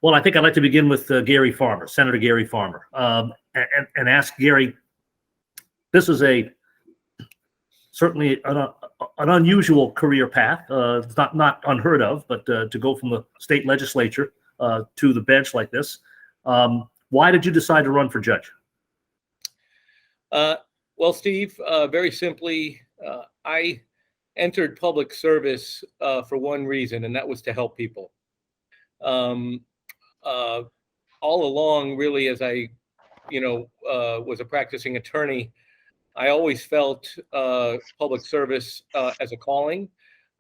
Well, I think I'd like to begin with Gary Farmer, Senator Gary Farmer, and ask Gary. This is certainly an unusual career path. It's not unheard of, but to go from the state legislature to the bench like this. Why did you decide to run for judge? Well, Steve, very simply, I entered public service for one reason, and that was to help people. All along, really, as I, was a practicing attorney, I always felt public service as a calling.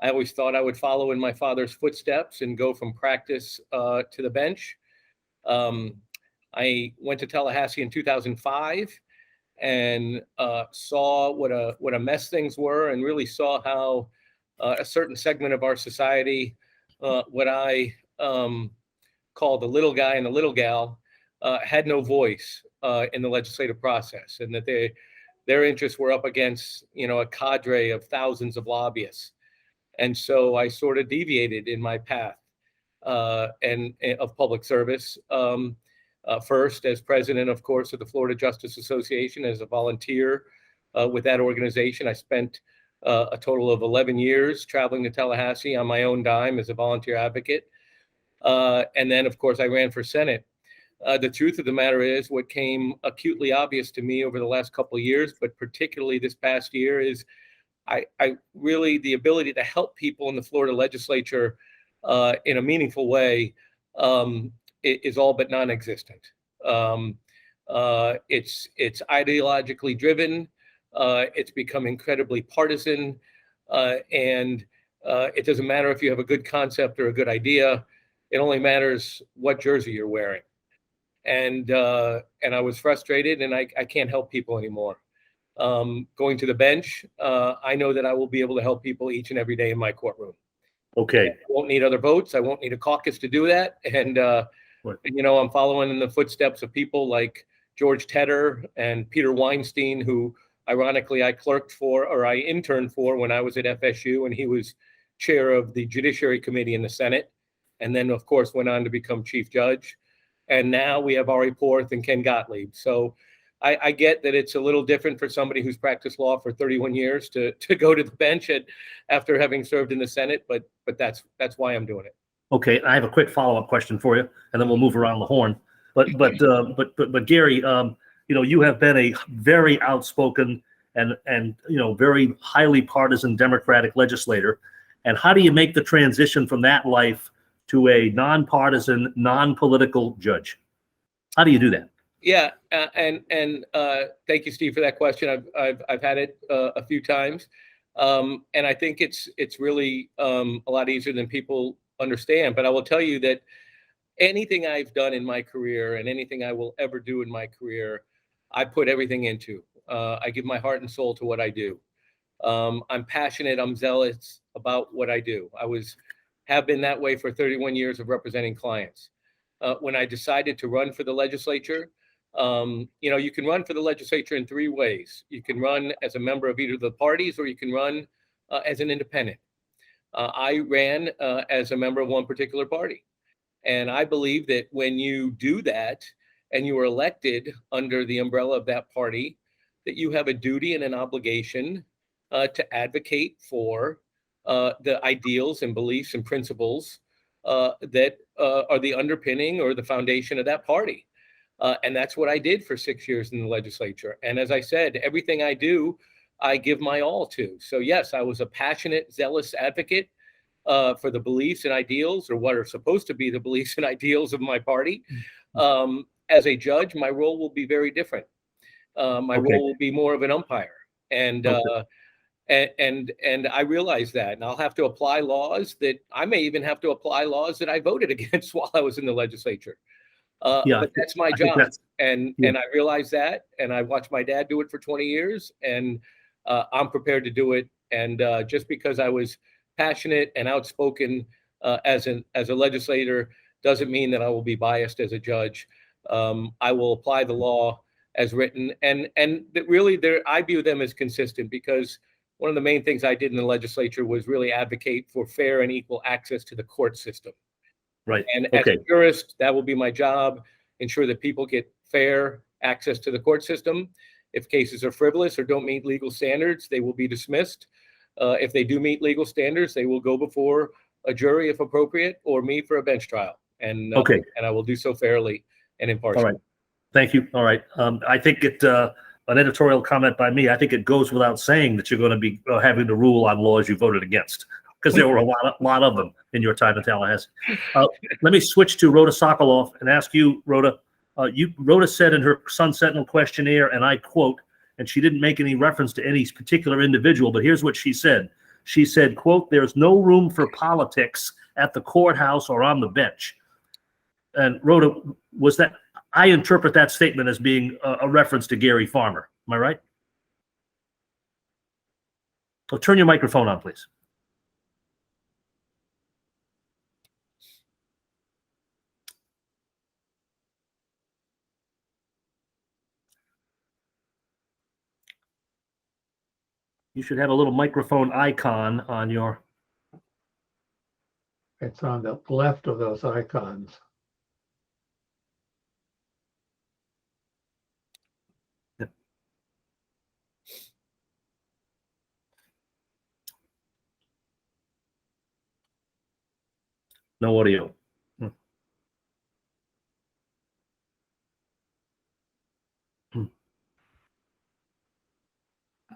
I always thought I would follow in my father's footsteps and go from practice to the bench. I went to Tallahassee in 2005 and saw what a mess things were, and really saw how a certain segment of our society, what I call the little guy and the little gal, had no voice in the legislative process, and that their interests were up against, a cadre of thousands of lobbyists. And so I sort of deviated in my path and of public service. First, as president, of course, of the Florida Justice Association, as a volunteer with that organization. I spent a total of 11 years traveling to Tallahassee on my own dime as a volunteer advocate. And then, of course, I ran for Senate. The truth of the matter is, what came acutely obvious to me over the last couple of years, but particularly this past year, is I really, the ability to help people in the Florida legislature in a meaningful way is all but non-existent. It's ideologically driven. It's become incredibly partisan, and it doesn't matter if you have a good concept or a good idea. It only matters what jersey you're wearing. And I was frustrated, and I can't help people anymore. Going to the bench, I know that I will be able to help people each and every day in my courtroom. Okay. I won't need other votes. I won't need a caucus to do that. And I'm following in the footsteps of people like George Tedder and Peter Weinstein, who ironically I clerked for, or I interned for, when I was at FSU, and he was chair of the Judiciary Committee in the Senate, and then, of course, went on to become chief judge. And now we have Ari Porth and Ken Gottlieb. So I get that it's a little different for somebody who's practiced law for 31 years to go to the bench after having served in the Senate, but that's why I'm doing it. Okay, I have a quick follow-up question for you, and then we'll move around the horn. But Gary, you have been a very outspoken and very highly partisan Democratic legislator. And how do you make the transition from that life to a nonpartisan, non-political judge? How do you do that? Yeah, and thank you, Steve, for that question. I've had it a few times, and I think it's really a lot easier than people understand. But I will tell you that anything I've done in my career and anything I will ever do in my career, I put everything into. I give my heart and soul to what I do. I'm passionate. I'm zealous about what I do. Have been that way for 31 years of representing clients. When I decided to run for the legislature, you can run for the legislature in three ways. You can run as a member of either of the parties, or you can run as an independent. I ran as a member of one particular party. And I believe that when you do that and you are elected under the umbrella of that party, that you have a duty and an obligation to advocate for the ideals and beliefs and principles that are the underpinning or the foundation of that party. And that's what I did for 6 years in the legislature. And as I said, everything I do, I give my all to. So yes, I was a passionate, zealous advocate for the beliefs and ideals, or what are supposed to be the beliefs and ideals of my party. As a judge, my role will be very different. My role will be more of an umpire. And I realize that, and I'll have to apply laws that I may even have to apply laws that I voted against while I was in the legislature. But that's my job, and I realize that, and I watched my dad do it for 20 years, and I'm prepared to do it. And just because I was passionate and outspoken as a legislator doesn't mean that I will be biased as a judge. I will apply the law as written, and that really I view them as consistent, because one of the main things I did in the legislature was really advocate for fair and equal access to the court system. Right. And as a jurist, that will be my job, ensure that people get fair access to the court system. If cases are frivolous or don't meet legal standards, they will be dismissed. If they do meet legal standards, they will go before a jury if appropriate, or me for a bench trial. And I will do so fairly and impartially. All right. Thank you. All right. I think an editorial comment by me, I think it goes without saying that you're going to be having to rule on laws you voted against, because there were a lot of them in your time in Tallahassee. Let me switch to Rhoda Sokoloff and ask you, Rhoda. Rhoda said in her Sun Sentinel questionnaire, and I quote, and she didn't make any reference to any particular individual, but here's what she said. She said, quote, "There's no room for politics at the courthouse or on the bench." And Rhoda, was that, I interpret that statement as being a reference to Gary Farmer. Am I right? So turn your microphone on, please. You should have a little microphone icon on your... It's on the left of those icons. No audio.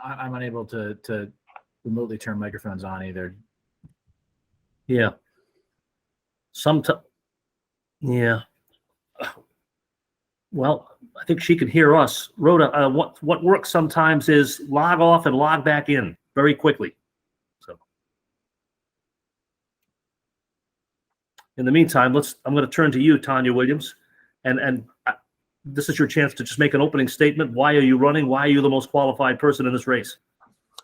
I'm unable to remotely turn microphones on either. Yeah. Yeah. Well, I think she can hear us. Rhoda, what works sometimes is log off and log back in very quickly. So in the meantime, I'm going to turn to you, Tanya Williams, and this is your chance to just make an opening statement. Why are you running? Why are you the most qualified person in this race?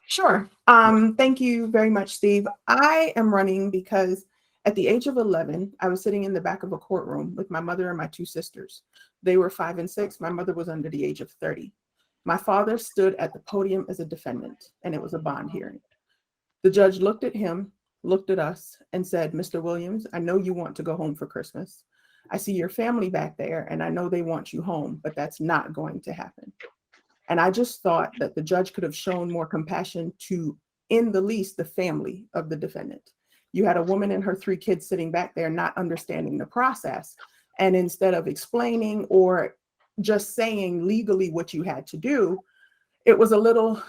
Sure. Thank you very much, Steve. I am running because at the age of 11, I was sitting in the back of a courtroom with my mother and my two sisters. They were 5 and 6. My mother was under the age of 30. My father stood at the podium as a defendant, and it was a bond hearing. The judge looked at him, looked at us, and said, "Mr. Williams, I know you want to go home for Christmas. I see your family back there, and I know they want you home, but that's not going to happen." And I just thought that the judge could have shown more compassion to, in the least, the family of the defendant. You had a woman and her 3 kids sitting back there not understanding the process. And instead of explaining or just saying legally what you had to do, it was a little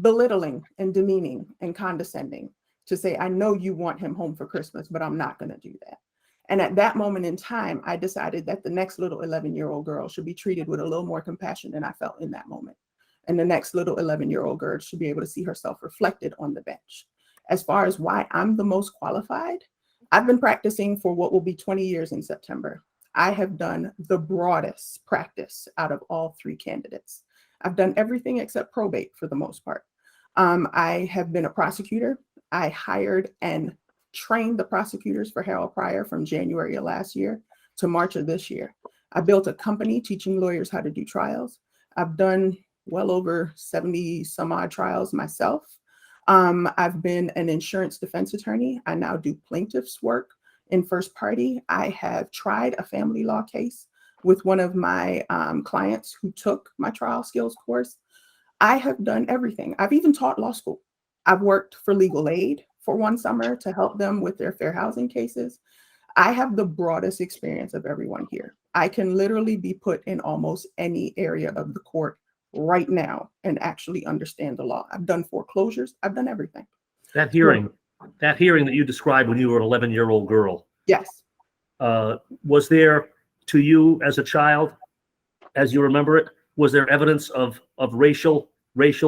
belittling and demeaning and condescending to say, "I know you want him home for Christmas, but I'm not going to do that." And at that moment in time, I decided that the next little 11-year-old girl should be treated with a little more compassion than I felt in that moment. And the next little 11-year-old girl should be able to see herself reflected on the bench. As far as why I'm the most qualified, I've been practicing for what will be 20 years in September. I have done the broadest practice out of all 3 candidates. I've done everything except probate for the most part. I have been a prosecutor. I hired and trained the prosecutors for Harold Pryor from January of last year to March of this year. I built a company teaching lawyers how to do trials. I've done well over 70 some odd trials myself. I've been an insurance defense attorney. I now do plaintiff's work in first party. I have tried a family law case with one of my clients who took my trial skills course. I have done everything. I've even taught law school. I've worked for legal aid for one summer to help them with their fair housing cases. I have the broadest experience of everyone here. I can literally be put in almost any area of the court right now and actually understand the law. I've done foreclosures. I've done everything. That hearing that you described when you were an 11-year-old girl. Yes. Was there, to you as a child, as you remember it, was there evidence of racial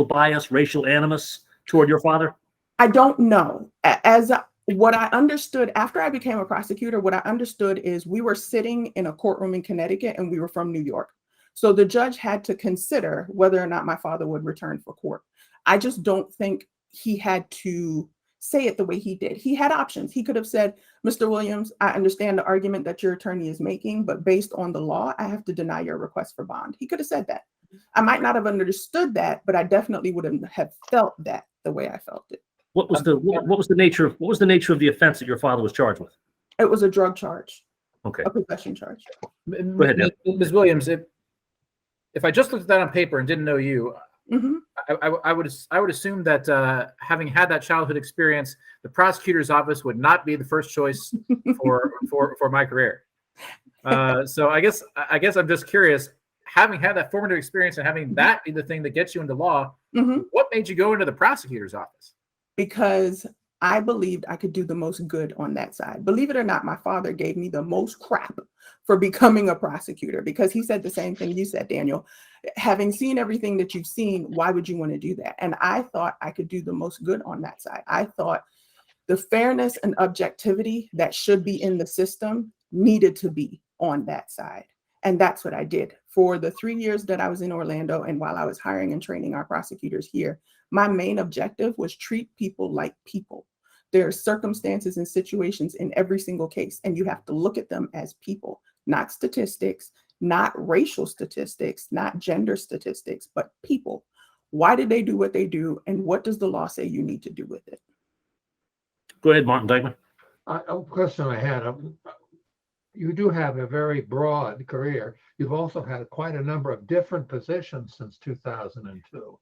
bias, racial animus toward your father? I don't know. As what I understood after I became a prosecutor, what I understood is we were sitting in a courtroom in Connecticut and we were from New York. So the judge had to consider whether or not my father would return for court. I just don't think he had to say it the way he did. He had options. He could have said, "Mr. Williams, I understand the argument that your attorney is making, but based on the law, I have to deny your request for bond." He could have said that. I might not have understood that, but I definitely wouldn't have felt that the way I felt it. What was the nature of the offense that your father was charged with? It was a drug charge. Okay. a possession charge. Go ahead, Dan. Ms. Williams, if I just looked at that on paper and didn't know you, hmm I would assume that having had that childhood experience, the prosecutor's office would not be the first choice for my career. So I guess I'm just curious, having had that formative experience and having that be the thing that gets you into law, hmm what made you go into the prosecutor's office? Because I believed I could do the most good on that side. Believe it or not, my father gave me the most crap for becoming a prosecutor because he said the same thing you said, Daniel. Having seen everything that you've seen, why would you want to do that? And I thought I could do the most good on that side. I thought the fairness and objectivity that should be in the system needed to be on that side. And that's what I did. For the 3 years that I was in Orlando and while I was hiring and training our prosecutors here, my main objective was treat people like people. There are circumstances and situations in every single case, and you have to look at them as people, not statistics, not racial statistics, not gender statistics, but people. Why did they do what they do, and what does the law say you need to do with it? Go ahead, Martin Dykeman. A question I had, you do have a very broad career. You've also had quite a number of different positions since 2002.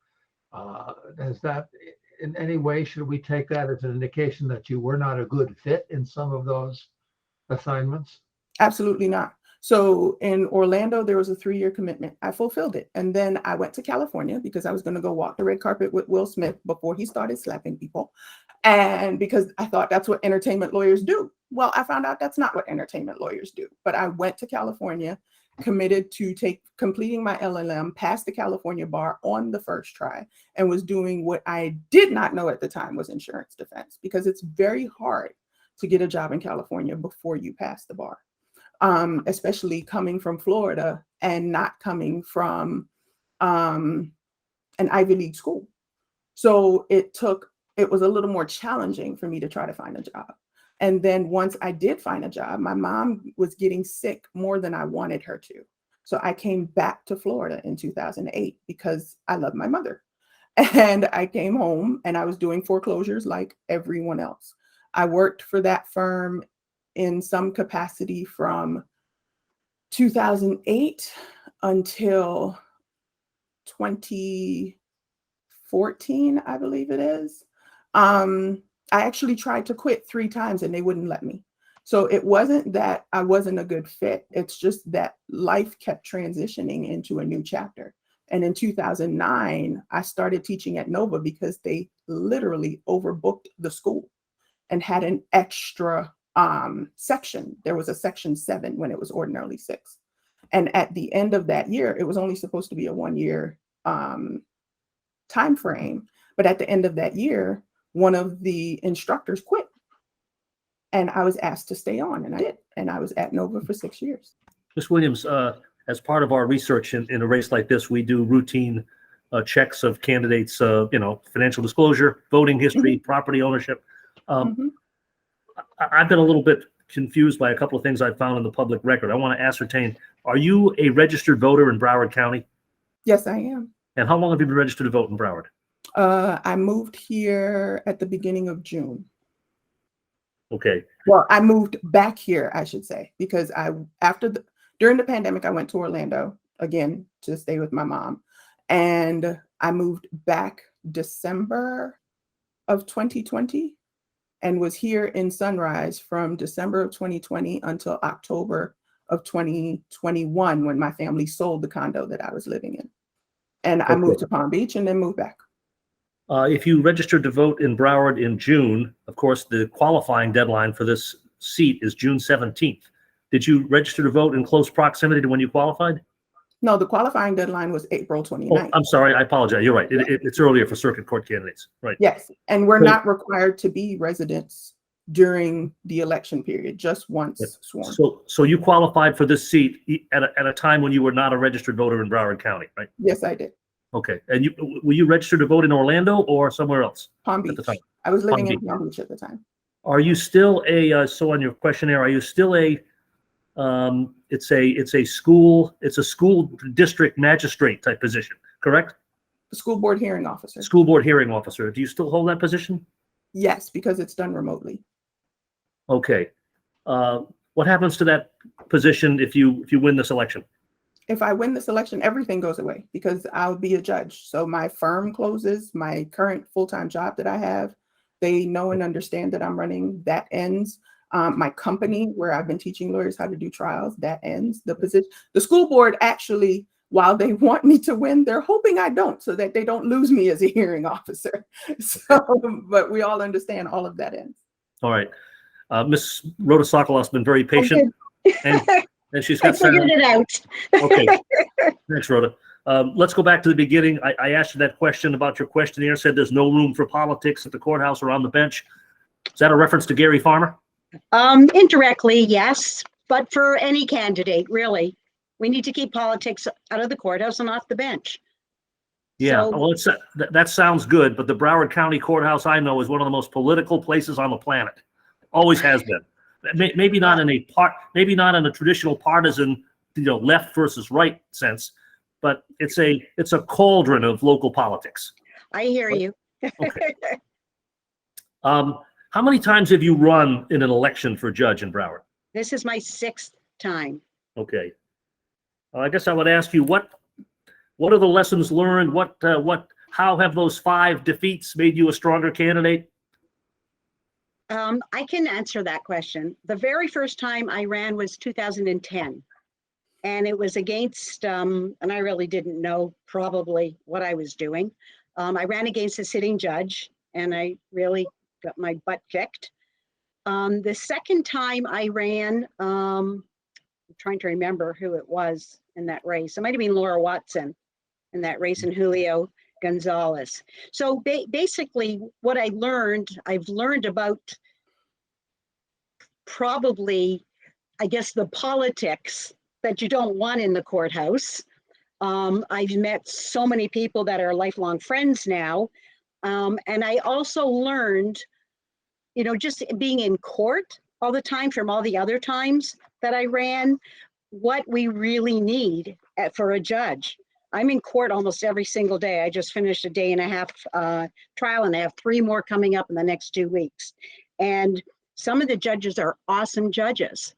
Has that, in any way, should we take that as an indication that you were not a good fit in some of those assignments? Absolutely not. So in Orlando, there was a 3-year commitment. I fulfilled it. And then I went to California because I was going to go walk the red carpet with Will Smith before he started slapping people. And because I thought that's what entertainment lawyers do. Well, I found out that's not what entertainment lawyers do. But I went to California, committed to completing my LLM, passed the California bar on the first try, and was doing what I did not know at the time was insurance defense, because it's very hard to get a job in California before you pass the bar. Especially coming from Florida and not coming from an Ivy League school. So it was a little more challenging for me to try to find a job. And then once I did find a job, my mom was getting sick more than I wanted her to. So I came back to Florida in 2008 because I love my mother. And I came home and I was doing foreclosures like everyone else. I worked for that firm in some capacity from 2008 until 2014, I believe it is. I actually tried to quit 3 times and they wouldn't let me. So it wasn't that I wasn't a good fit. It's just that life kept transitioning into a new chapter. And in 2009, I started teaching at Nova because they literally overbooked the school and had an extra section. There was a section 7 when it was ordinarily 6. And at the end of that year, it was only supposed to be a 1-year time frame. But at the end of that year, one of the instructors quit. And I was asked to stay on, and I did. And I was at Nova for 6 years. Ms. Williams, as part of our research in a race like this, we do routine checks of candidates, financial disclosure, voting history, property ownership. I've been a little bit confused by a couple of things I found in the public record. I want to ascertain, are you a registered voter in Broward County? Yes, I am. And how long have you been registered to vote in Broward? I moved here at the beginning of June. Okay. Well, I moved back here, I should say, because during the pandemic, I went to Orlando again to stay with my mom. And I moved back December of 2020 and was here in Sunrise from December of 2020 until October of 2021 when my family sold the condo that I was living in. And I moved to Palm Beach and then moved back. If you registered to vote in Broward in June, of course, the qualifying deadline for this seat is June 17th. Did you register to vote in close proximity to when you qualified? No, the qualifying deadline was April 29th. Oh, I'm sorry. I apologize. You're right. It's earlier for circuit court candidates. Right. Yes. And we're not required to be residents during the election period, just once sworn. So you qualified for this seat at a time when you were not a registered voter in Broward County, right? Yes, I did. Okay. And were you registered to vote in Orlando or somewhere else? Palm Beach. At the time? I was living Palm in Palm Beach at the time. Are you still so on your questionnaire, are you still it's a school district magistrate type position, correct? The school board hearing officer. School board hearing officer. Do you still hold that position? Yes, because it's done remotely. Okay. Well, What happens to that position if you win this election? If I win this election, everything goes away because I'll be a judge. So my firm closes, my current full-time job that I have, they know and understand that I'm running, that ends. My company where I've been teaching lawyers how to do trials, that ends. The school board actually, while they want me to win, they're hoping I don't so that they don't lose me as a hearing officer. So, but we all understand all of that ends. All right. Miss Rhoda Sokoloff has been very patient. And she's got I figured it out. Okay. Thanks, Rhoda. Let's go back to the beginning. I asked you that question about your questionnaire, said there's no room for politics at the courthouse or on the bench. Is that a reference to Gary Farmer? Indirectly, yes, but for any candidate, really. We need to keep politics out of the courthouse and off the bench. Yeah, So- well, that sounds good, but the Broward County Courthouse I know is one of the most political places on the planet. Always has been. Maybe not in a traditional partisan, left versus right sense, but it's a cauldron of local politics. I hear you. Okay. How many times have you run in an election for judge in Broward? This is my 6th time. Okay. I guess I would ask you what are the lessons learned? How have those 5 defeats made you a stronger candidate? I can answer that question. The very first time I ran was 2010. And it was against, and I really didn't know probably what I was doing. I ran against a sitting judge and I really got my butt kicked. The second time I ran, I'm trying to remember who it was in that race. It might have been Laura Watson in that race and Julio Gonzalez. So basically what I've learned about probably, I guess, the politics that you don't want in the courthouse. I've met so many people that are lifelong friends now. And I also learned, just being in court all the time from all the other times that I ran, what we really need for a judge. I'm in court almost every single day. I just finished a 1.5-day trial and I have 3 more coming up in the next 2 weeks. And some of the judges are awesome judges,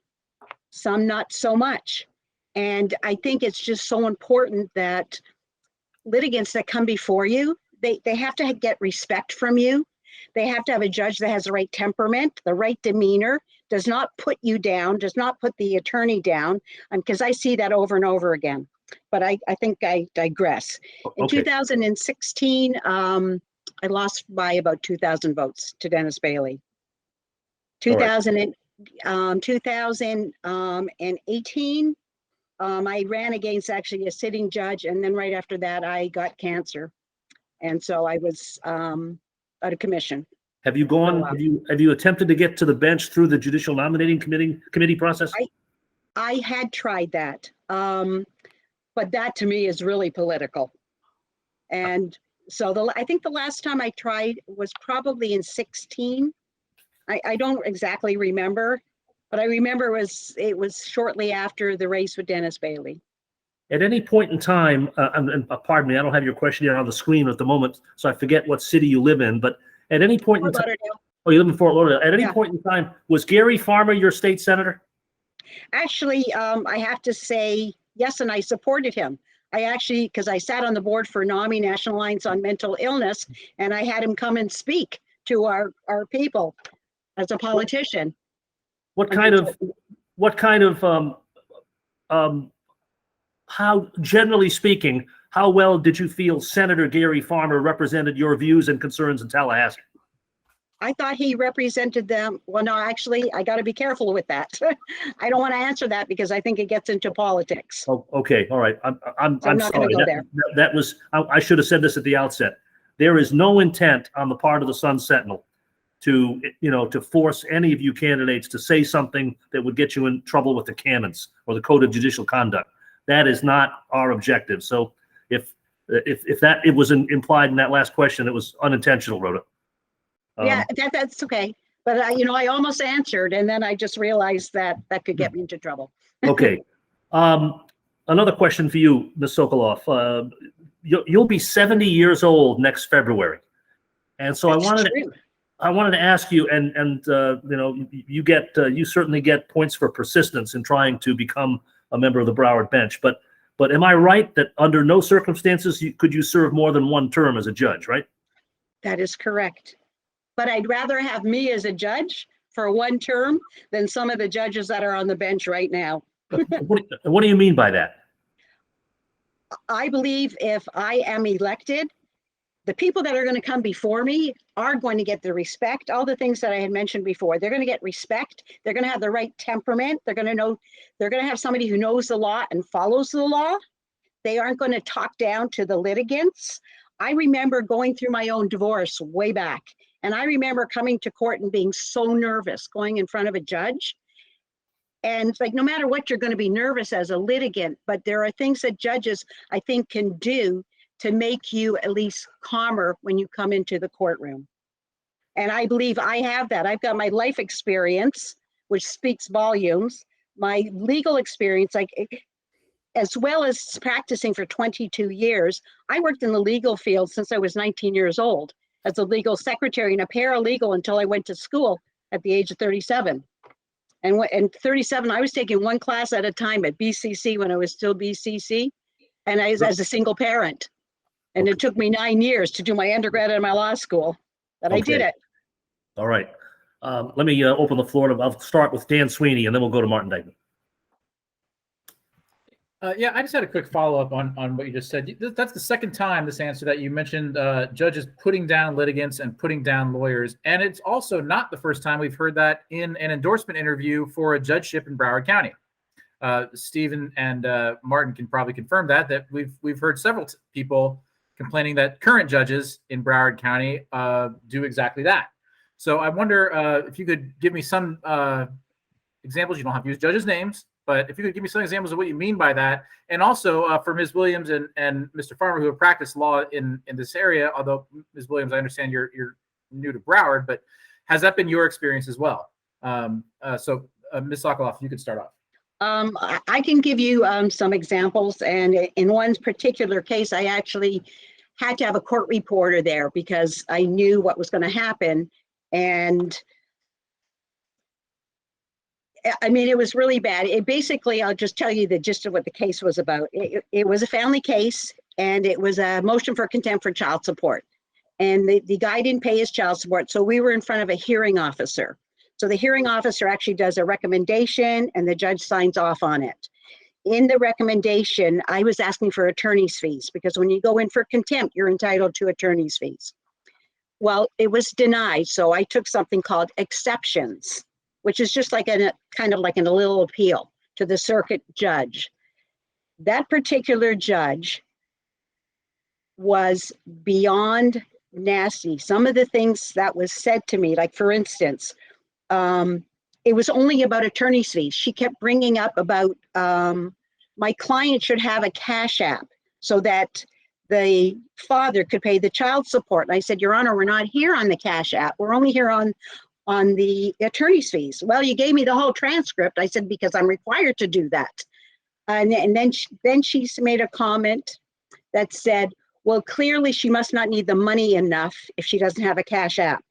some not so much. And I think it's just so important that litigants that come before you, they have to get respect from you. They have to have a judge that has the right temperament, the right demeanor, does not put you down, does not put the attorney down, because I see that over and over again. But I think I digress. In 2016, I lost by about 2,000 votes to Dennis Bailey. 2018, I ran against actually a sitting judge, and then right after that, I got cancer, and so I was out of commission. Have you gone? Have you attempted to get to the bench through the Judicial Nominating Committee process? I had tried that, but that to me is really political, and so I think the last time I tried was probably in 2016. I don't exactly remember, but I remember it was shortly after the race with Dennis Bailey. At any point in time, and pardon me, I don't have your question here on the screen at the moment, so I forget what city you live in, but at any point in time, oh, you live in Fort Lauderdale. At any point in time, was Gary Farmer your state senator? Actually, I have to say yes, and I supported him. Because I sat on the board for NAMI, National Alliance on Mental Illness, and I had him come and speak to our people as a politician. How, generally speaking, how well did you feel Senator Gary Farmer represented your views and concerns in Tallahassee? I thought he represented them. Well, no, actually, I got to be careful with that. I don't want to answer that because I think it gets into politics. Oh, okay. All right. I'm not sorry. That was, I should have said this at the outset. There is no intent on the part of the Sun Sentinel to force any of you candidates to say something that would get you in trouble with the canons or the Code of Judicial Conduct. That is not our objective. So if that it was implied in that last question, it was unintentional, Rhoda. Yeah, that's okay. But I almost answered, and then I just realized that could get me into trouble. Okay. Another question for you, Ms. Sokoloff. You'll be 70 years old next February, and so I I wanted to ask you, and you know, you certainly get points for persistence in trying to become a member of the Broward bench. But am I right that under no circumstances could you serve more than one term as a judge, right? That is correct. But I'd rather have me as a judge for one term than some of the judges that are on the bench right now. What do you mean by that? I believe if I am elected, the people that are going to come before me are going to get the respect, all the things that I had mentioned before. They're going to get respect. They're going to have the right temperament. They're going to know, they're going to have somebody who knows the law and follows the law. They aren't going to talk down to the litigants. I remember going through my own divorce way back. And I remember coming to court and being so nervous going in front of a judge. And it's like, no matter what, you're going to be nervous as a litigant, but there are things that judges, I think, can do to make you at least calmer when you come into the courtroom. And I believe I have that. I've got my life experience, which speaks volumes, my legal experience, like, as well as practicing for 22 years. I worked in the legal field since I was 19 years old as a legal secretary and a paralegal until I went to school at the age of 37. And 37, I was taking one class at a time at BCC when I was still BCC, and I was as a single parent. And it took me 9 years to do my undergrad at my law school, but I did it. All right. Let me open the floor. I'll start with Dan Sweeney, and then we'll go to Martin Dykeman. Yeah, I just had a quick follow-up on what you just said. That's the second time this answer that you mentioned judges putting down litigants and putting down lawyers. And it's also not the first time we've heard that in an endorsement interview for a judgeship in Broward County. Stephen and Martin can probably confirm that we've heard several people complaining that current judges in Broward County do exactly that. So I wonder if you could give me some examples. You don't have to use judges' names, but if you could give me some examples of what you mean by that. And also for Ms. Williams and Mr. Farmer, who have practiced law in this area, although Ms. Williams, I understand you're new to Broward, but has that been your experience as well? So Ms. Sokoloff, you could start off. I can give you some examples. And in one particular case, I actually had to have a court reporter there because I knew what was going to happen. And I mean, it was really bad. It basically, I'll just tell you the gist of what the case was about. It was a family case, and it was a motion for contempt for child support. And the guy didn't pay his child support. So we were in front of a hearing officer. So the hearing officer actually does a recommendation, and the judge signs off on it. In the recommendation, I was asking for attorney's fees because when you go in for contempt, you're entitled to attorney's fees. Well, it was denied. So I took something called exceptions, which is just like kind of like a little appeal to the circuit judge. That particular judge was beyond nasty. Some of the things that was said to me, like for instance, it was only about attorney's fees. She kept bringing up about my client should have a cash app so that the father could pay the child support. And I said, Your Honor, we're not here on the cash app. We're only here on the attorney's fees. Well, you gave me the whole transcript. I said, because I'm required to do that. And then she made a comment that said, well, clearly she must not need the money enough if she doesn't have a cash app.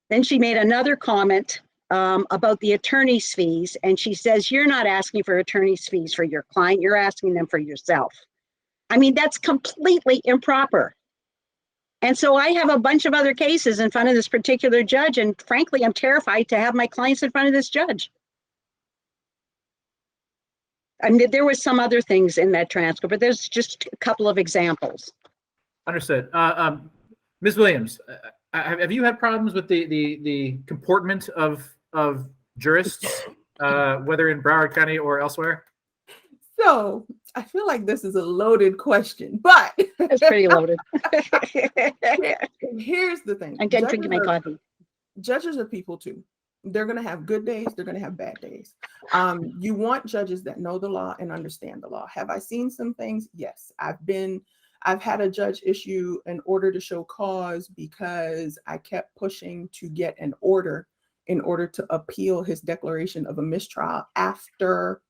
Then she made another comment about the attorney's fees. And she says, you're not asking for attorney's fees for your client. You're asking them for yourself. I mean, that's completely improper. And so I have a bunch of other cases in front of this particular judge. And frankly, I'm terrified to have my clients in front of this judge. I mean, there was some other things in that transcript, but there's just a couple of examples. Understood. Ms. Williams, have you had problems with the comportment of jurists, whether in Broward County or elsewhere? So I feel like this is a loaded question, but It's pretty loaded. Here's the thing. I'm done drinking my coffee. Judges are people too. They're going to have good days. They're going to have bad days. You want judges that know the law and understand the law. Have I seen some things? Yes. I've had a judge issue an order to show cause because I kept pushing to get an order in order to appeal his declaration of a mistrial after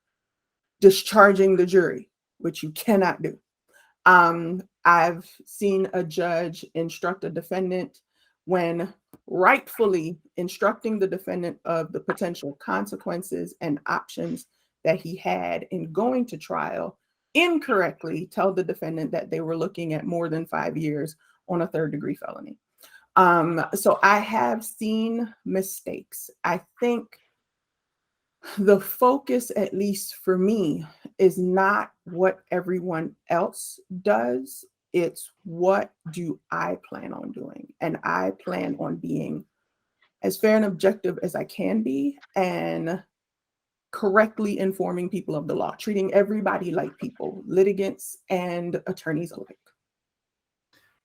discharging the jury, which you cannot do. I've seen a judge instruct a defendant when rightfully instructing the defendant of the potential consequences and options that he had in going to trial, incorrectly tell the defendant that they were looking at more than 5 years on a third-degree felony. So I have seen mistakes. I think the focus, at least for me, is not what everyone else does. It's what do I plan on doing? And I plan on being as fair and objective as I can be, and correctly informing people of the law, treating everybody like people, litigants and attorneys alike.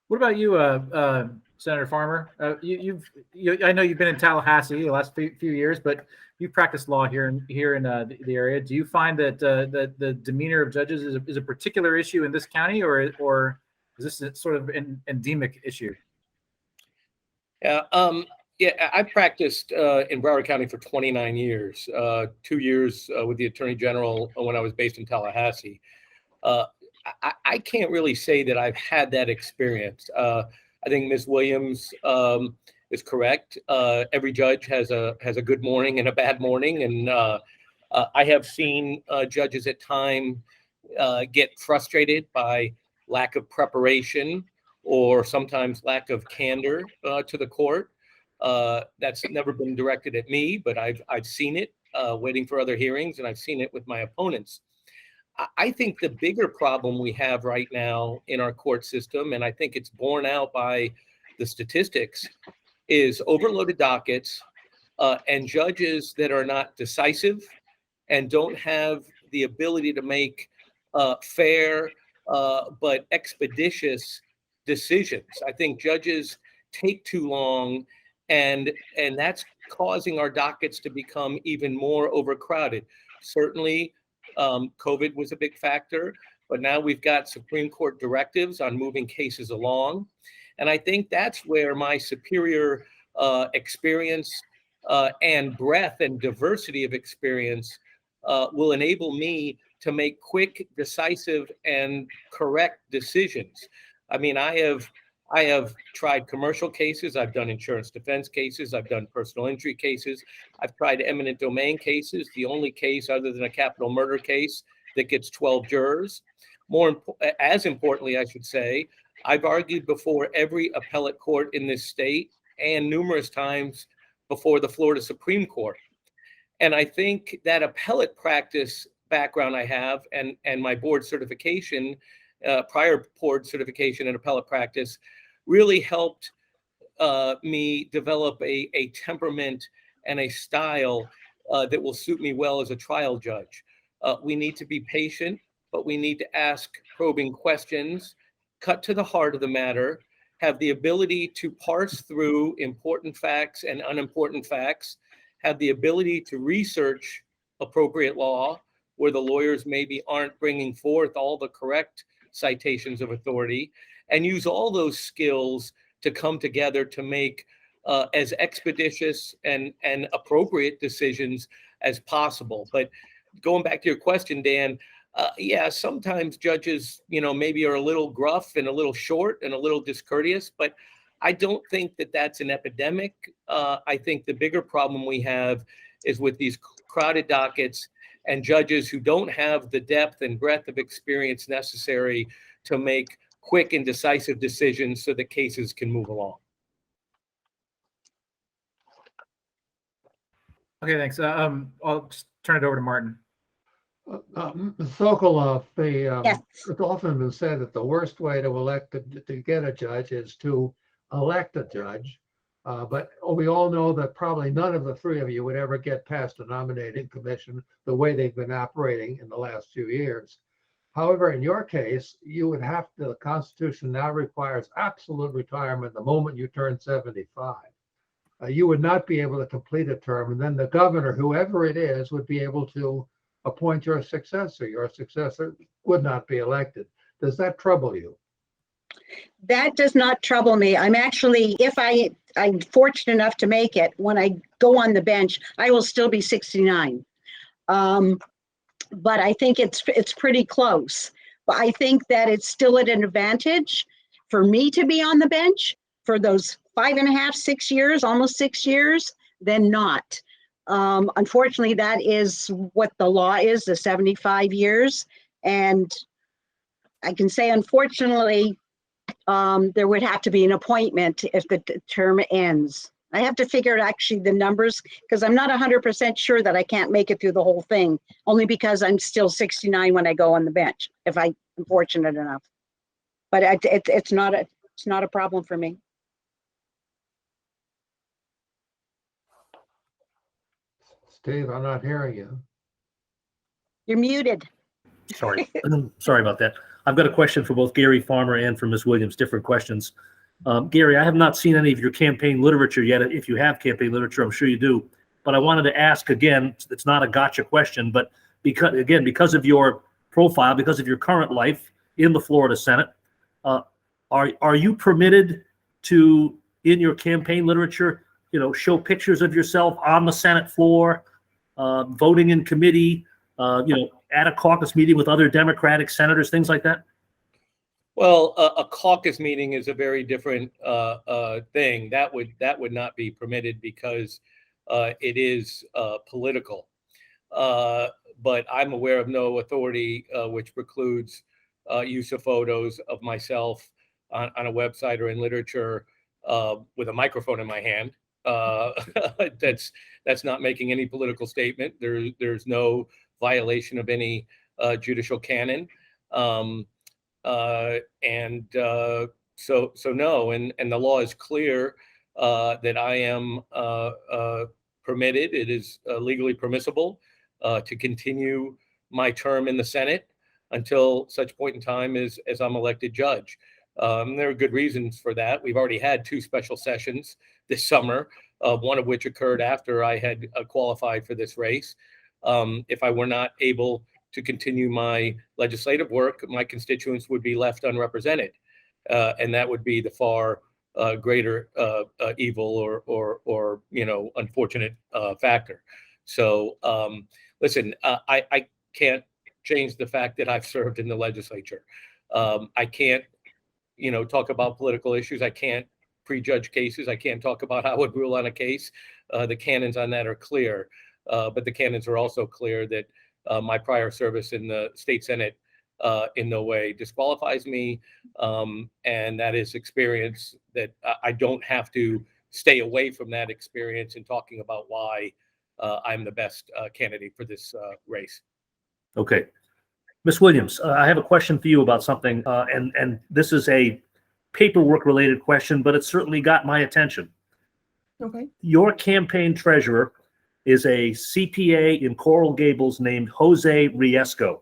What about you, Senator Farmer? I know you've been in Tallahassee the last few years, but you've practiced law here in the area. Do you find that the demeanor of judges is a particular issue in this county, or is this a sort of an endemic issue? Yeah, I practiced in Broward County for 29 years, 2 years with the Attorney General when I was based in Tallahassee. I can't really say that I've had that experience. I think Ms. Williams is correct. Every judge has a good morning and a bad morning, and I have seen judges at times get frustrated by lack of preparation or sometimes lack of candor to the court. That's never been directed at me, but I've seen it waiting for other hearings, and I've seen it with my opponents. I think the bigger problem we have right now in our court system, and I think it's borne out by the statistics, is overloaded dockets and judges that are not decisive and don't have the ability to make fair but expeditious decisions. I think judges take too long, and that's causing our dockets to become even more overcrowded. Certainly, COVID was a big factor, but now we've got Supreme Court directives on moving cases along. And I think that's where my superior experience and breadth and diversity of experience will enable me to make quick, decisive, and correct decisions. I mean, I have tried commercial cases. I've done insurance defense cases. I've done personal injury cases. I've tried eminent domain cases, the only case other than a capital murder case that gets 12 jurors. As importantly, I should say, I've argued before every appellate court in this state and numerous times before the Florida Supreme Court. And I think that appellate practice background I have and my board certification, prior board certification in appellate practice, really helped me develop a temperament and a style that will suit me well as a trial judge. We need to be patient, but we need to ask probing questions, cut to the heart of the matter, have the ability to parse through important facts and unimportant facts, have the ability to research appropriate law where the lawyers maybe aren't bringing forth all the correct citations of authority, and use all those skills to come together to make as expeditious and appropriate decisions as possible. But going back to your question, Dan, yeah, sometimes judges, maybe are a little gruff and a little short and a little discourteous, but I don't think that that's an epidemic. I think the bigger problem we have is with these crowded dockets and judges who don't have the depth and breadth of experience necessary to make quick and decisive decisions so that cases can move along. Okay, thanks. I'll just turn it over to Martin. Sokoloff, Yes. it's often been said that the worst way to get a judge is to elect a judge. But we all know that probably none of the three of you would ever get past a nominating commission the way they've been operating in the last few years. However, in your case, you would have to, the Constitution now requires absolute retirement the moment you turn 75. You would not be able to complete a term, and then the governor, whoever it is, would be able to appoint your successor. Your successor would not be elected. Does that trouble you? That does not trouble me. I'm actually, if I'm fortunate enough to make it, when I go on the bench, I will still be 69. But I think it's pretty close. But I think that it's still at an advantage for me to be on the bench for those 5.5, 6 years, almost 6 years, then not. Unfortunately, that is what the law is, the 75 years. And I can say, unfortunately, there would have to be an appointment if the term ends. I have to figure out actually the numbers because I'm not 100% sure that I can't make it through the whole thing, only because I'm still 69 when I go on the bench, if I'm fortunate enough. But it's not a problem for me. Steve, I'm not hearing you. You're muted. Sorry. Sorry about that. I've got a question for both Gary Farmer and for Ms. Williams, different questions. Gary, I have not seen any of your campaign literature yet. If you have campaign literature, I'm sure you do. But I wanted to ask again, it's not a gotcha question, but because of your profile, because of your current life in the Florida Senate, are you permitted to, in your campaign literature, show pictures of yourself on the Senate floor, voting in committee, at a caucus meeting with other Democratic senators, things like that? Well, a caucus meeting is a very different thing. That would not be permitted because it is political. But I'm aware of no authority which precludes use of photos of myself on a website or in literature with a microphone in my hand. That's not making any political statement. There's no violation of any judicial canon. So no, and the law is clear that I am permitted. It is legally permissible to continue my term in the Senate until such point in time as I'm elected judge. There are good reasons for that. We've already had 2 special sessions this summer, one of which occurred after I had qualified for this race. If I were not able to continue my legislative work, my constituents would be left unrepresented. And that would be the far greater evil or unfortunate factor. So listen, I can't change the fact that I've served in the legislature. I can't, talk about political issues. I can't prejudge cases. I can't talk about how I would rule on a case. The canons on that are clear. But the canons are also clear that my prior service in the state Senate in no way disqualifies me. And that is experience that I don't have to stay away from that experience in talking about why I'm the best candidate for this race. Okay. Ms. Williams, I have a question for you about something, and this is a paperwork-related question, but it certainly got my attention. Okay. Your campaign treasurer is a CPA in Coral Gables named Jose Riesco.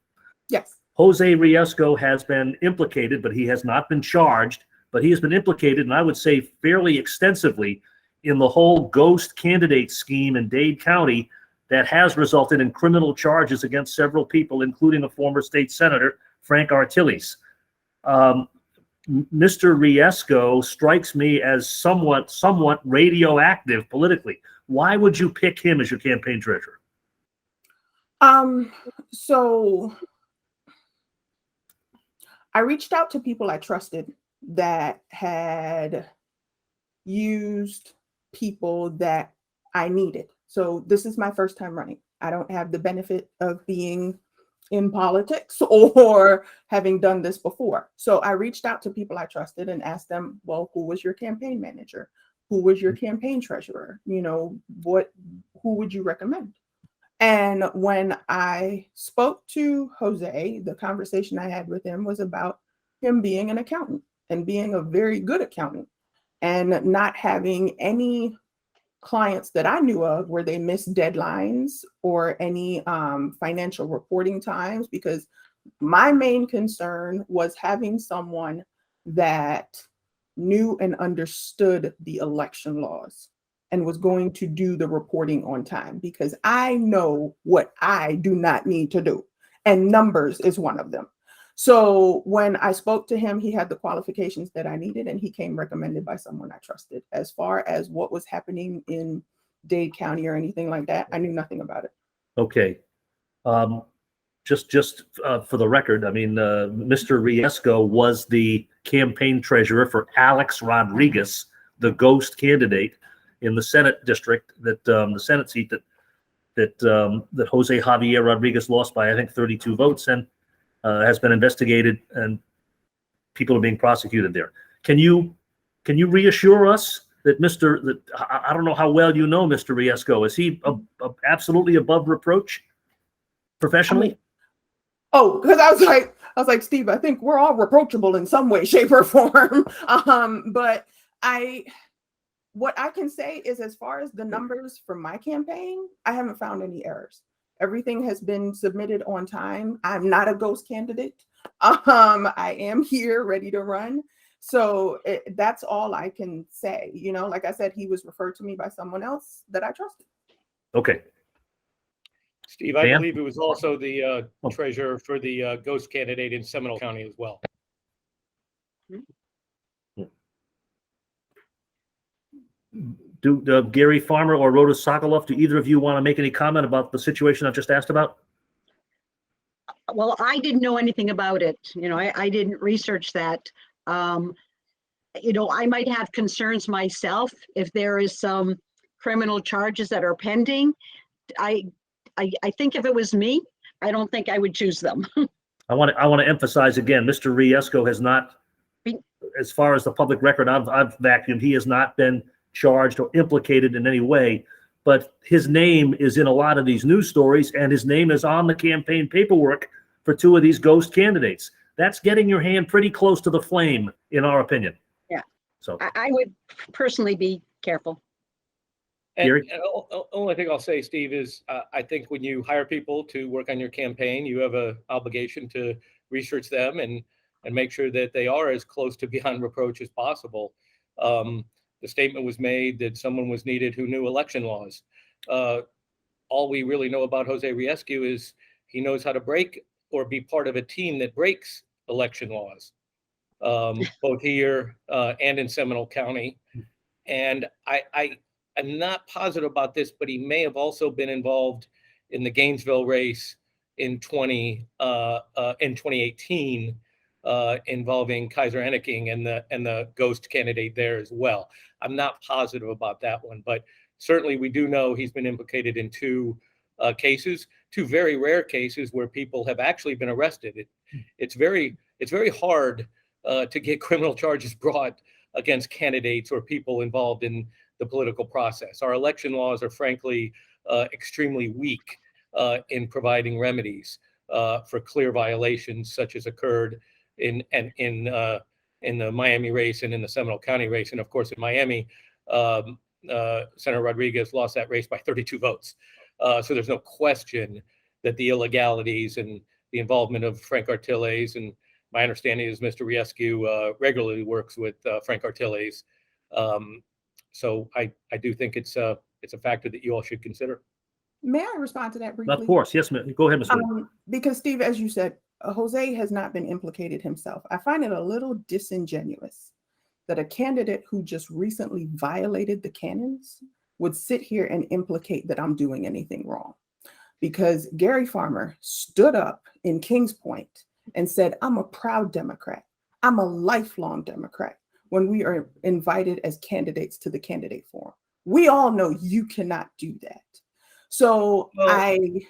Yes. Jose Riesco has been implicated, but he has not been charged, but he has been implicated, and I would say fairly extensively, in the whole ghost candidate scheme in Dade County that has resulted in criminal charges against several people, including a former state senator, Frank Artiles. Mr. Riesco strikes me as somewhat radioactive politically. Why would you pick him as your campaign treasurer? So I reached out to people I trusted that had used people that I needed. So this is my first time running. I don't have the benefit of being in politics or having done this before. So I reached out to people I trusted and asked them, well, who was your campaign manager? Who was your campaign treasurer? Who would you recommend? And when I spoke to Jose, the conversation I had with him was about him being an accountant and being a very good accountant and not having any clients that I knew of where they missed deadlines or any financial reporting times, because my main concern was having someone that knew and understood the election laws and was going to do the reporting on time, because I know what I do not need to do, and numbers is one of them. So when I spoke to him, he had the qualifications that I needed, and he came recommended by someone I trusted. As far as what was happening in Dade County or anything like that, I knew nothing about it. Okay. Just for the record, I mean, Mr. Riesco was the campaign treasurer for Alex Rodriguez, the ghost candidate in the Senate district, that the Senate seat that Jose Javier Rodriguez lost by, I think, 32 votes, and has been investigated, and people are being prosecuted there. Can you reassure us that I don't know how well you know Mr. Riesco. Is he absolutely above reproach professionally? Oh, because I was like, Steve, I think we're all reproachable in some way, shape, or form. But what I can say is, as far as the numbers from my campaign, I haven't found any errors. Everything has been submitted on time. I'm not a ghost candidate. I am here ready to run. So that's all I can say. You know, like I said, he was referred to me by someone else that I trusted. Okay. Steve, I Dan? believe it was also the treasurer for the ghost candidate in Seminole County as well. Do Gary Farmer or Rhoda Sokoloff, do either of you want to make any comment about the situation I've just asked about? Well, I didn't know anything about it. You know, I didn't research that. You know, I might have concerns myself if there is some criminal charges that are pending. I think if it was me, I don't think I would choose them. I want to emphasize again, Mr. Riesco has not, as far as the public record I've vacuumed, he has not been charged or implicated in any way, but his name is in a lot of these news stories, and his name is on the campaign paperwork for two of these ghost candidates. That's getting your hand pretty close to the flame, in our opinion. Yeah. So I would personally be careful. And Gary? the only thing I'll say, Steve, is I think when you hire people to work on your campaign, you have an obligation to research them and make sure that they are as close to beyond reproach as possible. The statement was made that someone was needed who knew election laws. All we really know about Jose Riesco is he knows how to break or be part of a team that breaks election laws, both here and in Seminole County. And I'm not positive about this, but he may have also been involved in the Gainesville race in 2018, involving Kaiser Enneking and the ghost candidate there as well. I'm not positive about that one, but certainly we do know he's been implicated in two cases, two very rare cases where people have actually been arrested. It's very hard to get criminal charges brought against candidates or people involved in the political process. Our election laws are frankly extremely weak in providing remedies for clear violations such as occurred in the Miami race and in the Seminole County race. And of course, in Miami, Senator Rodriguez lost that race by 32 votes. So there's no question that the illegalities and the involvement of Frank Artiles, and my understanding is Mr. Riesco regularly works with Frank Artiles. So I do think it's a factor that you all should consider. May I respond to that briefly? of course, yes, ma'am. Go ahead, Ms. Wood. Because Steve, as you said, Jose has not been implicated himself. I find it a little disingenuous that a candidate who just recently violated the canons would sit here and implicate that I'm doing anything wrong. Because Gary Farmer stood up in Kings Point and said, I'm a proud Democrat. I'm a lifelong Democrat, when we are invited as candidates to the candidate forum. We all know you cannot do that. So I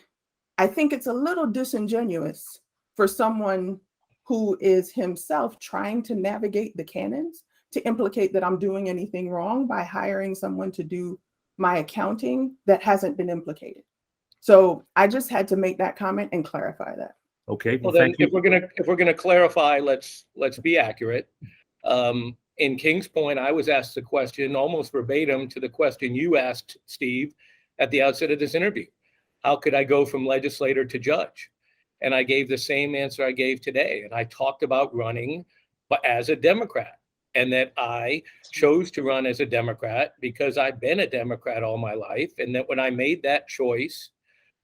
think it's a little disingenuous for someone who is himself trying to navigate the canons to implicate that I'm doing anything wrong by hiring someone to do my accounting that hasn't been implicated. So I just had to make that comment and clarify that. Okay. Well, then, thank you. if we're gonna clarify, let's be accurate. In Kings Point, I was asked the question almost verbatim to the question you asked, Steve, at the outset of this interview. How could I go from legislator to judge? And I gave the same answer I gave today. And I talked about running but as a Democrat, and that I chose to run as a Democrat because I've been a Democrat all my life. And that when I made that choice,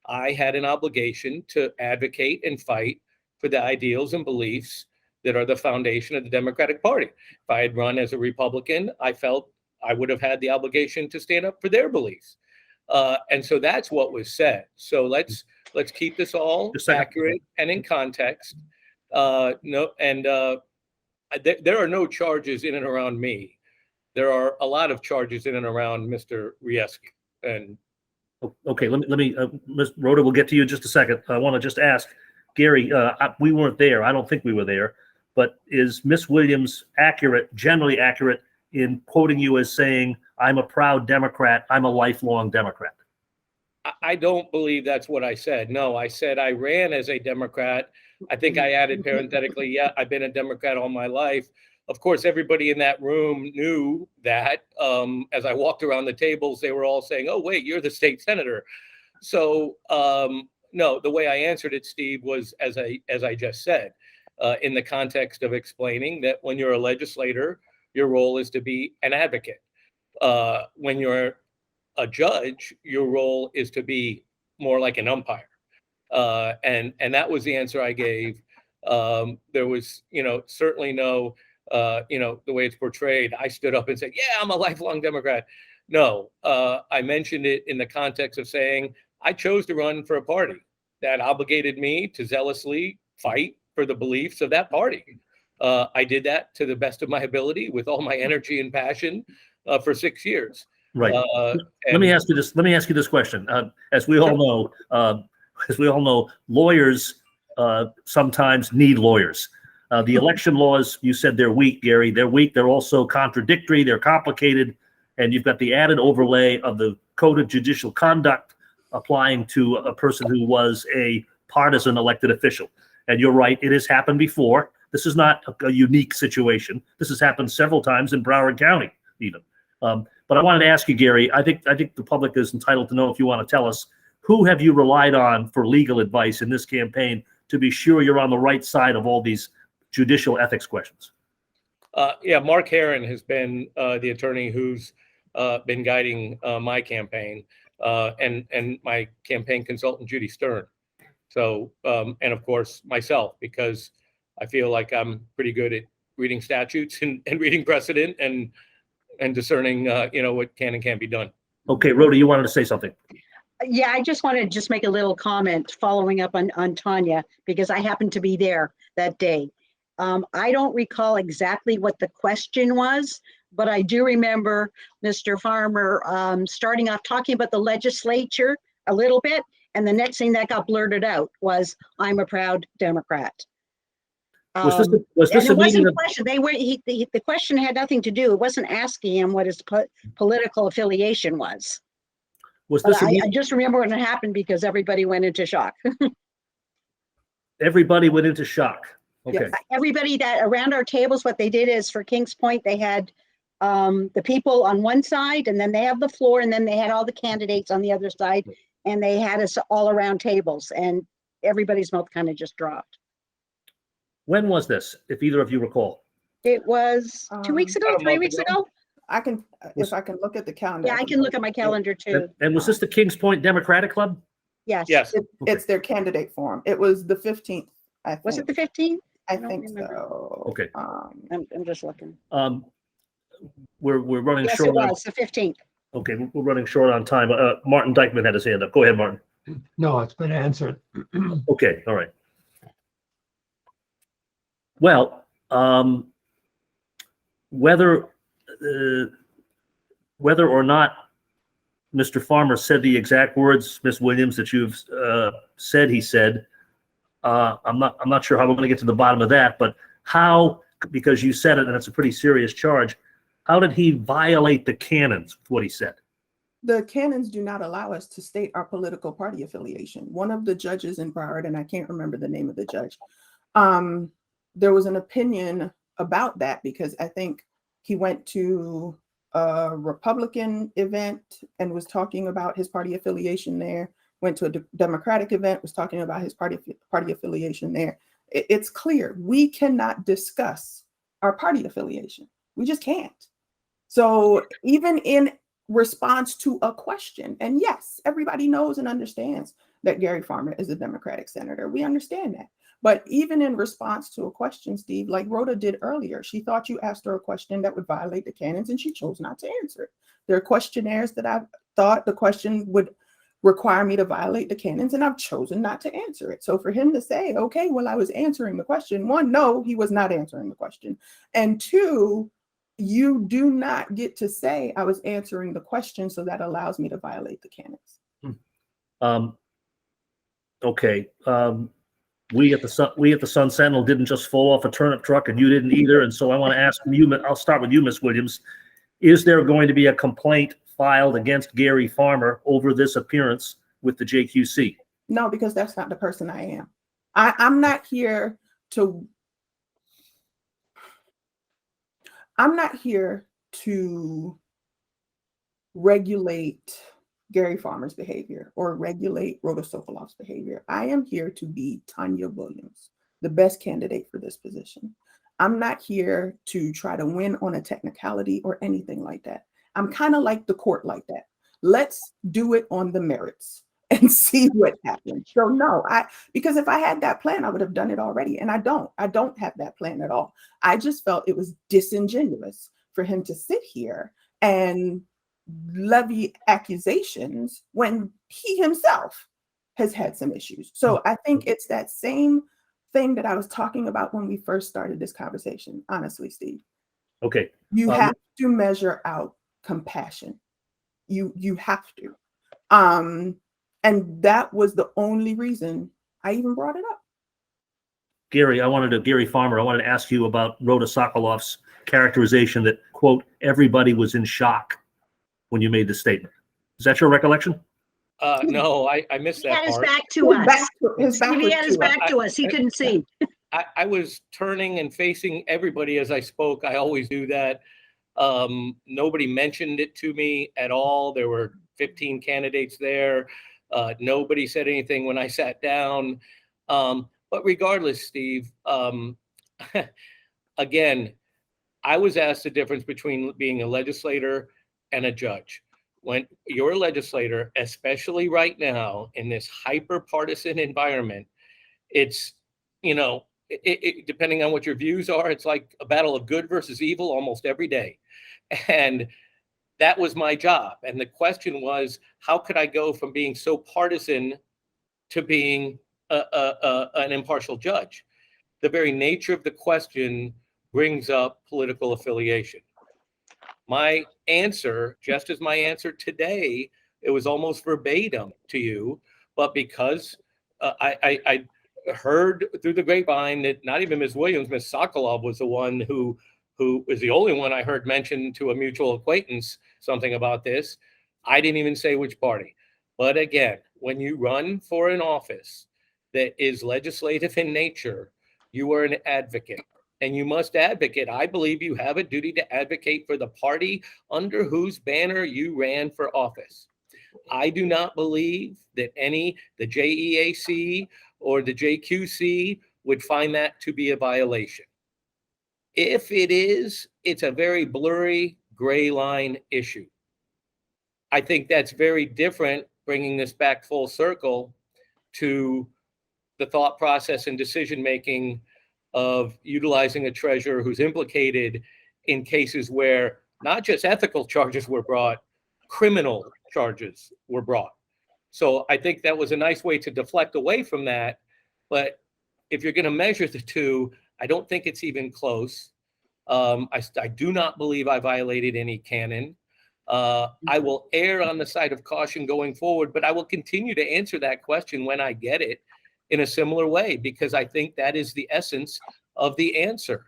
I had an obligation to advocate and fight for the ideals and beliefs that are the foundation of the Democratic Party. If I had run as a Republican, I felt I would have had the obligation to stand up for their beliefs. And so that's what was said. So let's keep this all accurate and in context. There are no charges in and around me there are a lot of charges in and around Mr. Rieski. And Okay, let me Ms. Rhoda, we'll get to you in just a second. I want to just ask Gary, we weren't there. I don't think we were there, but is Miss Williams accurate, generally accurate in quoting you as saying, I'm a proud Democrat, I'm a lifelong Democrat? I don't believe that's what I said. No, I said I ran as a Democrat. I think I added parenthetically, yeah, I've been a Democrat all my life. Of course, everybody in that room knew that. As I walked around the tables, they were all saying, oh, wait, you're the state senator. So no, the way I answered it, Steve, was as I just said, in the context of explaining that when you're a legislator, your role is to be an advocate. When you're a judge, your role is to be more like an umpire. And that was the answer I gave. There was, certainly no, the way it's portrayed, I stood up and said, yeah, I'm a lifelong Democrat. No, I mentioned it in the context of saying I chose to run for a party that obligated me to zealously fight for the beliefs of that party. I did that to the best of my ability with all my energy and passion for 6 years. Right. Let me ask you this question. As we all know, lawyers sometimes need lawyers. The election laws, you said they're weak, Gary. They're weak. They're also contradictory. They're complicated. And you've got the added overlay of the Code of Judicial Conduct applying to a person who was a partisan elected official. And you're right, it has happened before. This is not a unique situation. This has happened several times in Broward County, even. But I wanted to ask you, Gary, I think the public is entitled to know, if you want to tell us, who have you relied on for legal advice in this campaign to be sure you're on the right side of all these judicial ethics questions? Yeah, Mark Herron has been the attorney who's been guiding my campaign, and my campaign consultant, Judy Stern. So, and of course, myself, because I feel like I'm pretty good at reading statutes and reading precedent and discerning, what can and can't be done. Okay, Rhoda, you wanted to say something. Yeah, I just wanted to just make a little comment following up on Tanya, because I happened to be there that day. I don't recall exactly what the question was, but I do remember Mr. Farmer starting off talking about the legislature a little bit, and the next thing that got blurted out was, I'm a proud Democrat. Was this a meeting of... question. The question had nothing to do. It wasn't asking him what his political affiliation was. Was this I just remember when it happened because everybody went into shock. Everybody went into shock. Okay. Yeah, everybody that around our tables, what they did is for Kings Point, they had the people on one side, and then they have the floor, and then they had all the candidates on the other side, and they had us all around tables, and everybody's mouth kind of just dropped. When was this, if either of you recall? It was 2 weeks ago, 3 weeks ago. I can, if I can look at the calendar. Yeah, I can look at my calendar too. And was this the Kings Point Democratic Club? Yes. Yes. It's their candidate forum. It was the 15th, I think. Was it the 15th? I don't think remember. so. Okay. I'm just looking. We're running Yes, short. it was the 15th. Okay, we're running short on time. Martin Dykeman had his hand up. Go ahead, Martin. No, it's been answered. Okay, all right. Well, whether or not Mr. Farmer said the exact words, Ms. Williams, that you've said he said, I'm not sure how we're going to get to the bottom of that, but how, because you said it and it's a pretty serious charge, how did he violate the canons with what he said? The canons do not allow us to state our political party affiliation. One of the judges in Broward, and I can't remember the name of the judge, there was an opinion about that because I think he went to a Republican event and was talking about his party affiliation there, went to a Democratic event, was talking about his party affiliation there. It's clear we cannot discuss our party affiliation. We just can't. So even in response to a question, and yes, everybody knows and understands that Gary Farmer is a Democratic senator. We understand that. But even in response to a question, Steve, like Rhoda did earlier, she thought you asked her a question that would violate the canons and she chose not to answer it. There are questionnaires that I thought the question would require me to violate the canons and I've chosen not to answer it. So for him to say, okay, well, I was answering the question, one, no, he was not answering the question. And two, you do not get to say I was answering the question, so that allows me to violate the canons. Okay. We at the Sun Sentinel didn't just fall off a turnip truck, and you didn't either. And so I want to ask you, I'll start with you, Ms. Williams. Is there going to be a complaint filed against Gary Farmer over this appearance with the JQC? No, because that's not the person I am. I'm not here to regulate Gary Farmer's behavior or regulate Rhoda Sokoloff's behavior. I am here to be Tanya Williams, the best candidate for this position. I'm not here to try to win on a technicality or anything like that. I'm kind of like the court like that. Let's do it on the merits and see what happens. So no, because if I had that plan, I would have done it already. And I don't have that plan at all. I just felt it was disingenuous for him to sit here and levy accusations when he himself has had some issues. So I think it's that same thing that I was talking about when we first started this conversation, honestly, Steve. Okay. You have to measure out compassion. You have to. And that was the only reason I even brought it up. Gary Farmer, I wanted to ask you about Rhoda Sokoloff's characterization that, quote, everybody was in shock when you made the statement. Is that your recollection? No, I missed He that had his part. back to us. He He had his back to us. He couldn't see. I was turning and facing everybody as I spoke. I always do that. Nobody mentioned it to me at all. There were 15 candidates there. Nobody said anything when I sat down. But regardless, Steve, again, I was asked the difference between being a legislator and a judge. When you're a legislator, especially right now in this hyper-partisan environment, it's, depending on what your views are, it's like a battle of good versus evil almost every day. And that was my job. And the question was, how could I go from being so partisan to being an impartial judge? The very nature of the question brings up political affiliation. My answer, just as my answer today, it was almost verbatim to you, but because I heard through the grapevine that not even Ms. Williams, Ms. Sokoloff was the one who is the only one I heard mention to a mutual acquaintance something about this. I didn't even say which party. But again, when you run for an office that is legislative in nature, you are an advocate. And you must advocate. I believe you have a duty to advocate for the party under whose banner you ran for office. I do not believe that the JEAC or the JQC would find that to be a violation. If it is, it's a very blurry gray line issue. I think that's very different, bringing this back full circle to the thought process and decision-making of utilizing a treasurer who's implicated in cases where not just ethical charges were brought, criminal charges were brought. So I think that was a nice way to deflect away from that. But if you're going to measure the two, I don't think it's even close. I do not believe I violated any canon. I will err on the side of caution going forward, but I will continue to answer that question when I get it in a similar way, because I think that is the essence of the answer.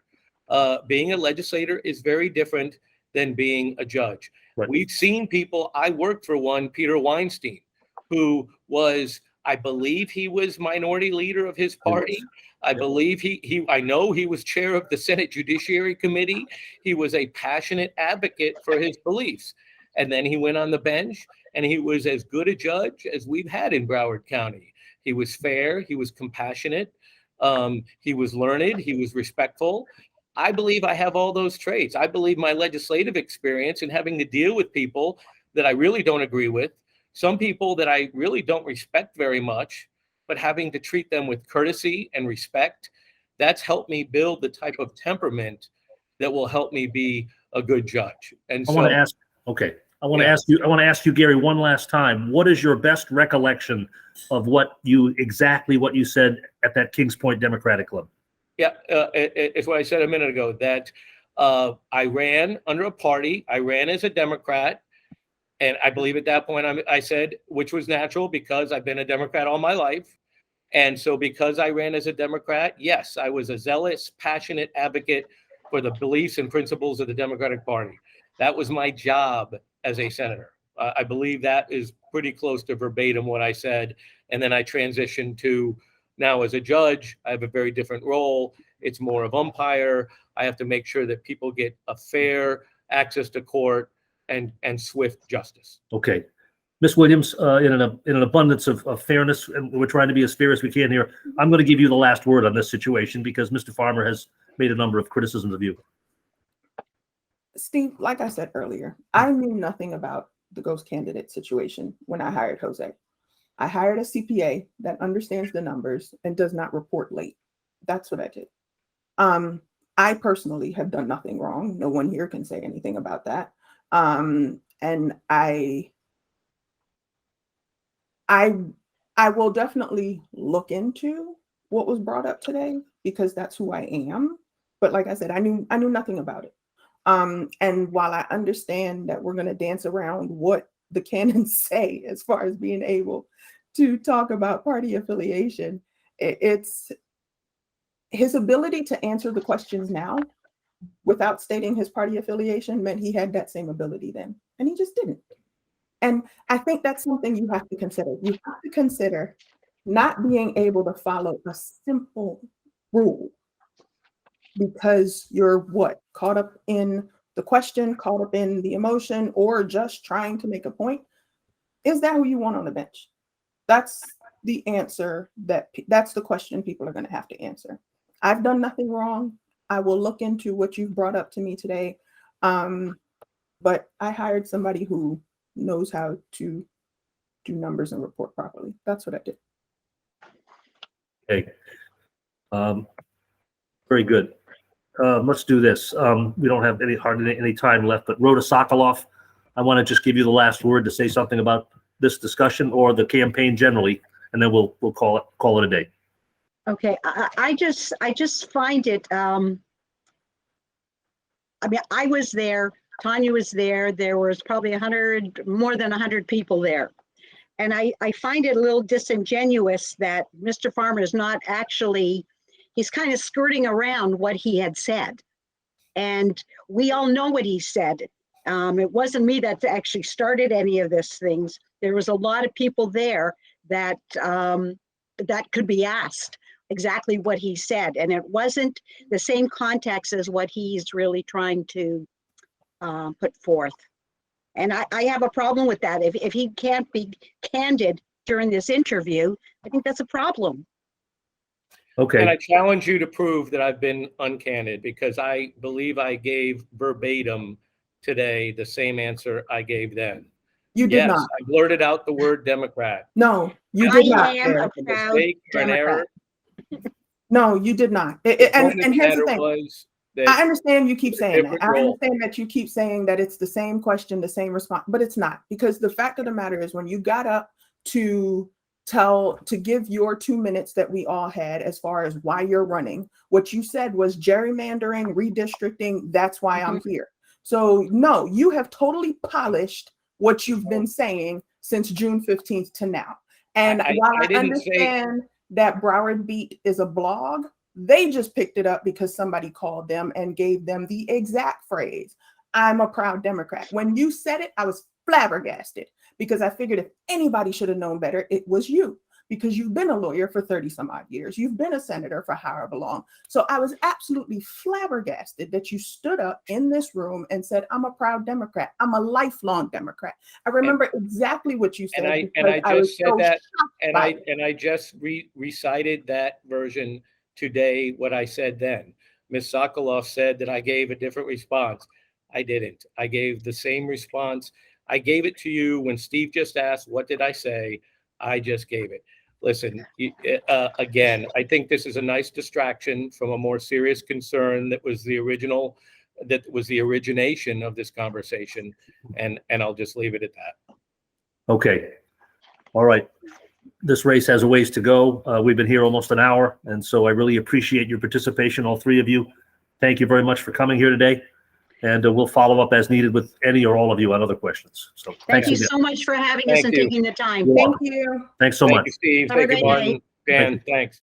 Being a legislator is very different than being a judge. Right. We've seen people, I worked for one, Peter Weinstein, who was, I believe he was minority leader of his party. I believe I know he was chair of the Senate Judiciary Committee. He was a passionate advocate for his beliefs. And then he went on the bench, and he was as good a judge as we've had in Broward County. He was fair. He was compassionate. He was learned. He was respectful. I believe I have all those traits. I believe my legislative experience in having to deal with people that I really don't agree with, some people that I really don't respect very much, but having to treat them with courtesy and respect, that's helped me build the type of temperament that will help me be a good judge. And I want to ask you, Gary, one last time. What is your best recollection of what you said at that Kings Point Democratic Club? Yeah, it's what I said a minute ago, that I ran under a party. I ran as a Democrat. And I believe at that point I said, which was natural because I've been a Democrat all my life. And so because I ran as a Democrat, yes, I was a zealous, passionate advocate for the beliefs and principles of the Democratic Party. That was my job as a senator. I believe that is pretty close to verbatim what I said. And then I transitioned to now as a judge, I have a very different role. It's more of umpire. I have to make sure that people get a fair access to court and swift justice. Okay. Ms. Williams, in an abundance of fairness, and we're trying to be as fair as we can here, I'm going to give you the last word on this situation because Mr. Farmer has made a number of criticisms of you. Steve, like I said earlier, I knew nothing about the ghost candidate situation when I hired Jose. I hired a CPA that understands the numbers and does not report late. That's what I did. I personally have done nothing wrong. No one here can say anything about that. And I will definitely look into what was brought up today because that's who I am. But like I said, I knew nothing about it. And while I understand that we're going to dance around what the canons say as far as being able to talk about party affiliation, it's his ability to answer the questions now without stating his party affiliation meant he had that same ability then, and he just didn't. And I think that's something you have to consider. You have to consider not being able to follow a simple rule because you're caught up in the question, caught up in the emotion, or just trying to make a point. Is that who you want on the bench? That's the answer. That's the question people are going to have to answer. I've done nothing wrong. I will look into what you've brought up to me today. But I hired somebody who knows how to do numbers and report properly. That's what I did. Okay. Very good. Let's do this. We don't have hardly any time left, but Rhoda Sokoloff, I want to just give you the last word to say something about this discussion or the campaign generally, and then we'll call it a day. Okay, I just find it, I mean, I was there, Tanya was there, there was probably more than 100 people there. And I find it a little disingenuous that Mr. Farmer is not actually, he's kind of skirting around what he had said. And we all know what he said. It wasn't me that actually started any of these things. There was a lot of people there that that could be asked exactly what he said. And it wasn't the same context as what he's really trying to put forth. And I have a problem with that. If he can't be candid during this interview, I think that's a problem. Okay. And I challenge you to prove that I've been uncandid because I believe I gave verbatim today the same answer I gave then. You did not. I blurted out the word Democrat. No, you did not. I am a proud Democrat. No, you did not. And here's the thing. I understand you keep saying that. I understand that you keep saying that it's the same question, the same response, but it's not, because the fact of the matter is when you got up to give your 2 minutes that we all had as far as why you're running, what you said was gerrymandering, redistricting. That's why I'm here. So no, you have totally polished what you've been saying since June 15th to now. And while I understand that Broward Beat is a blog, they just picked it up because somebody called them and gave them the exact phrase, "I'm a proud Democrat." When you said it, I was flabbergasted because I figured if anybody should have known better, it was you, because you've been a lawyer for 30 some odd years. You've been a senator for however long. So I was absolutely flabbergasted that you stood up in this room and said, "I'm a proud Democrat. I'm a lifelong Democrat." I remember exactly what you said. And I just said that, and I just recited that version today, what I said then. Ms. Sokoloff said that I gave a different response. I didn't. I gave the same response. I gave it to you when Steve just asked, what did I say? I just gave it. Listen, again, I think this is a nice distraction from a more serious concern that was the origination of this conversation. And I'll just leave it at that. Okay. All right. This race has a ways to go. We've been here almost an hour, and so I really appreciate your participation, all three of you. thank you very much for coming here today. And we'll follow up as needed with any or all of you on other questions. So Thank thanks you again. so much for having us Thank and you. taking the time. You're Thank welcome. you. Thanks so Thank much. you, Steve. Have a Thank you, great Martin. night. Dan, thanks.